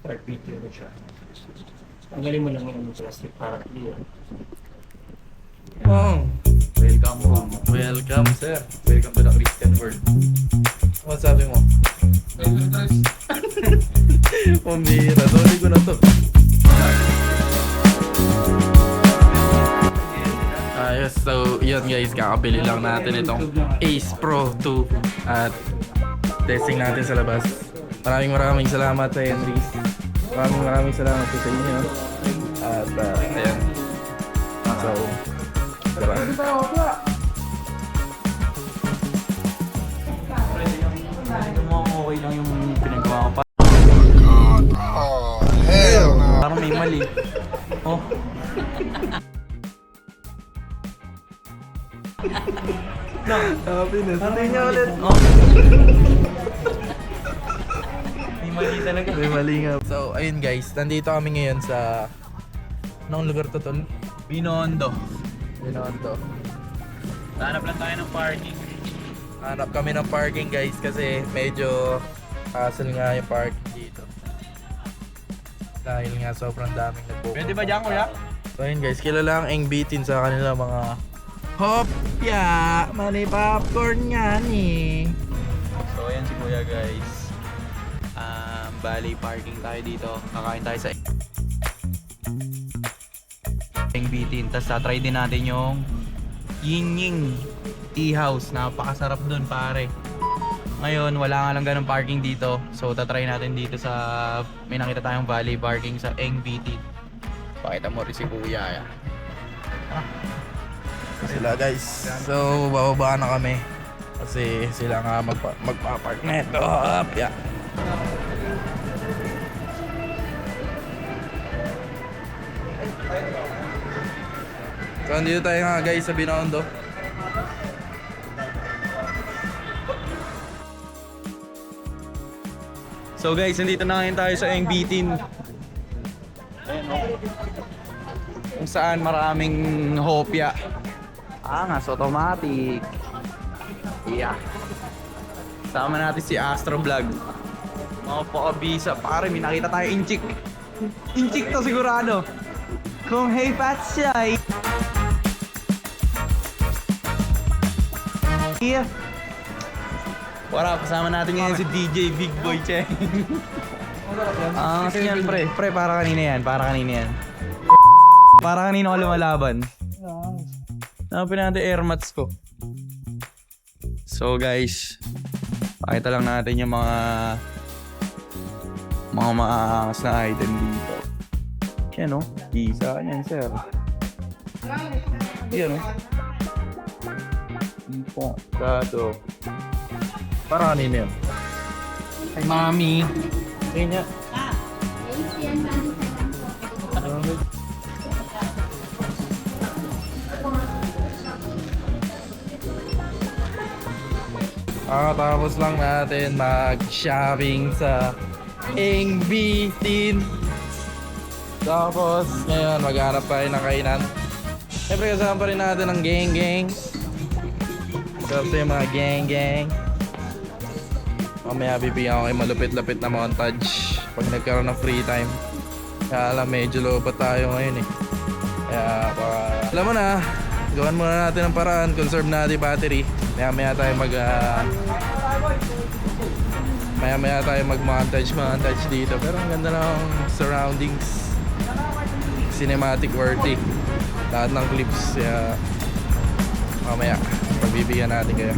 Start video na siya. Tanggalin mo lang yung plastic para clear. Oh, Welcome. welcome sir. Welcome to the Christian world. Ano sabi mo? Pambira, sorry ko na to. Ayos, so yun guys, kakabili lang natin itong Ace Pro 2 at testing natin sa labas. Maraming salamat sa Henrys. Maraming salamat po sa inyo. At ayan. So, tara. Okay lang yung pinagawa ko pa. Parang may mali. Oh. Happiness. Sabi niya ulit. Oh. May mali talaga. May mali nga. So, ayun guys, nandito kami ngayon sa... Anong lugar to, tol? Binondo. Binondo. Hanap lang tayo ng parking. Hanap kami ng parking guys kasi medyo hassle nga yung parking dito. Dahil nga sobrang daming nagpupunta. Pwede ba dyan, kuya? So ayun guys, kilala ang Engbitin sa kanila mga hopya, mani popcorn nga ni. So ayan si kuya guys. Bali parking tayo dito. Kakain tayo sa Bitin. Tapos tatry din natin yung Ying Ying Tea House. Napakasarap dun pare. Ngayon wala nga lang ganun parking dito. So tatry natin dito sa may nakita tayong valley parking sa Bitin. Pakita mo rin si kuya. Sila guys. So bababa na kami. Kasi sila nga magpapark na ito. Hopya. So andito tayo nga guys sa Binondo. So guys, nandito na ngayon tayo sa Bitin. Kung saan maraming hopya. Angas, automatic. Yeah. Sama natin si Astro Vlog. Mga pakabisa. Pare, may nakita tayo inchik. Inchik to sigurado. Kung hey fat siya. Yeah. What up? Kasama natin ngayon si DJ Big Boy Cheng. Kasi yan pre. Pre, para kanina yan. Para kanina yan. Para kanina ko lumalaban. Napin natin air mats ko. So guys, pakita lang natin yung mga maangas na item dito. Yan o, isa yan sir. Yan o. Ipong, gato. Para kanina yun. Ay mami. Ayun niya. Tapos lang natin mag-shopping sa Engbitin. Tapos ngayon maghanap tayo ng kainan. Siyempre kasama pa rin natin ng gang. Tapos yung mga gang. Mamaya bibigyan ko kayo malupit-lapit na montage pag nagkaroon ng free time. Kaya alam, medyo low pa tayo ngayon eh. Kaya alam mo na, gawan muna natin ang paraan, conserve natin yung battery. Maya tayo mag-montage dito. Pero ang ganda ng surroundings. Cinematic worthy. Lahat ng clips. Kaya mamaya pagbibigyan natin kayo.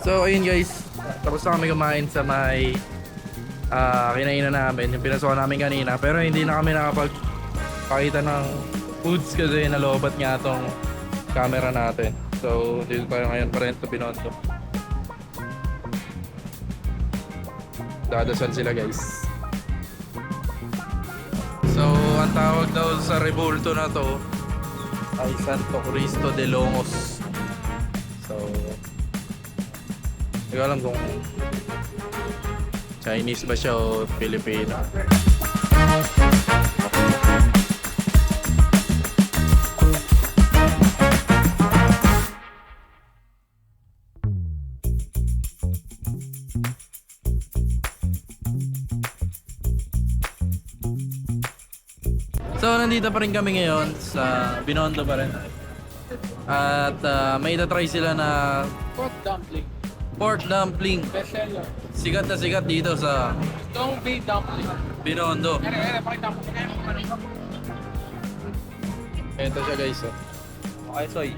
So ayun guys, tapos na kami kumain sa may kinainan namin, yung pinasukan namin kanina. Pero hindi na kami nakapagpakita ng foods kasi nalobat nga tong camera natin. So dito tayo ngayon pa rin sa Binondo. Dadasal sila guys. ang tawag daw sa rebulto na to ay Santo Cristo de Longos. So, hindi ko alam kung Chinese ba siya o Filipino. So, nandito pa rin kami ngayon sa Binondo pa rin. At may itatry sila na Pork dumpling. pork dumpling. Bestseller. Sikat na sikat dito sa Don't be dumpling. Binondo. Pakita mo. Ito siya guys. Oh. Okay, soy.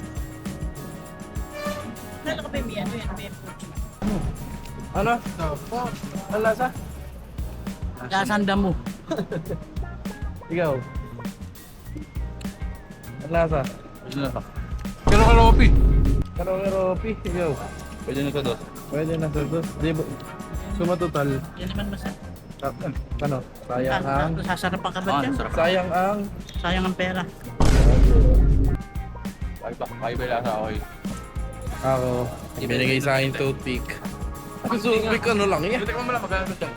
Ano ka ba yung ano yan? Ano? Ang lasa? Lasanda mo. Ikaw. Ang lasa? Pero kalopi. Karo-karopi. Ikaw. Pwede na ito dos. Pwede na sa dos. Di ba? Sumatotal. Yan naman masarap. Ano? Sayang ang... Sasarapan ka ba dyan? Sayang ang... Sayang ang pera. Kaya lasa ako eh. Ako. Binigay sa akin toothpick. Toothpick ano lang yan? Tikman mo lang, magkano dyan.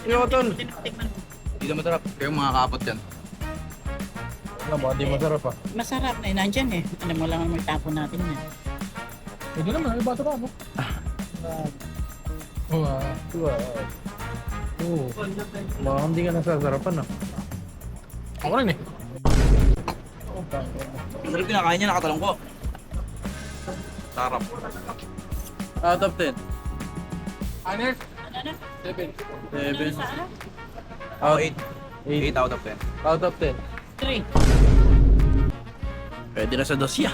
Ikaw tol. Tikman mo. Hindi na masarap. Kaya mga kapot dyan. Ano ba? Di masarap ah. Masarap na nandyan eh. Alam mo lang ang may tapo natin yan. Pwede naman. Iba ito pa mo. Wow. Oo. Baka hindi ka nasasarapan ah. Ako rin eh. Masarap kinakain niya, nakatalong ko. Sarap. Out of 10. Honest? Ano? 7. 7. Saan? Out 8 out of 10. Out of 10. 3. Pwede na sa dosya.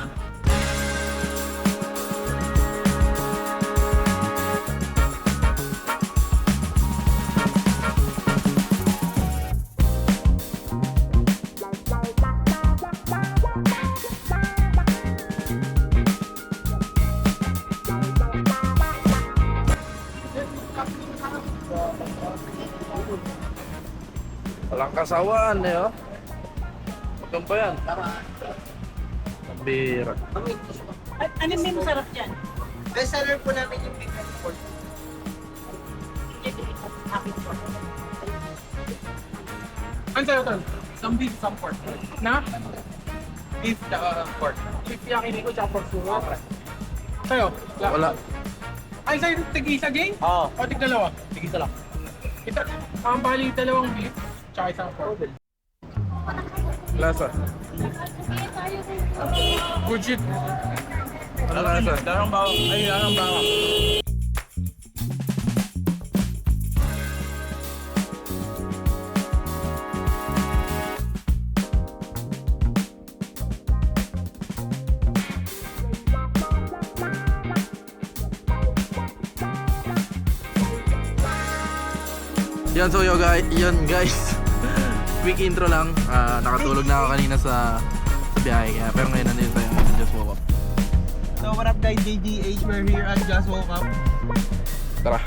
Walang kasawaan eh oh. Magkano ba yan? Pambira. Ano may masarap dyan? Bestseller po namin yung beef and pork. Happy pork. Ano sa'yo, Tol? Some beef, some pork. Na? Beef tsaka pork. Beef yakiniku tsaka pork suwa. Sa'yo? Wala. Ay, sa'yo, tig-isa, Jane? Oo. O tig-dalawa? Tigisa lang. Isa, ang bali dalawang beef, tsaka isang pork. Lasa. Good shit. Ano lasa? Darang bawang. Ay, darang bawang. Yan so yun guys. Quick intro lang. Nakatulog na ako kanina sa biyahe kaya pero ngayon nandito tayo sa Just Woke Up. So what up guys, JDH, we're here at Just Woke Up. Tara.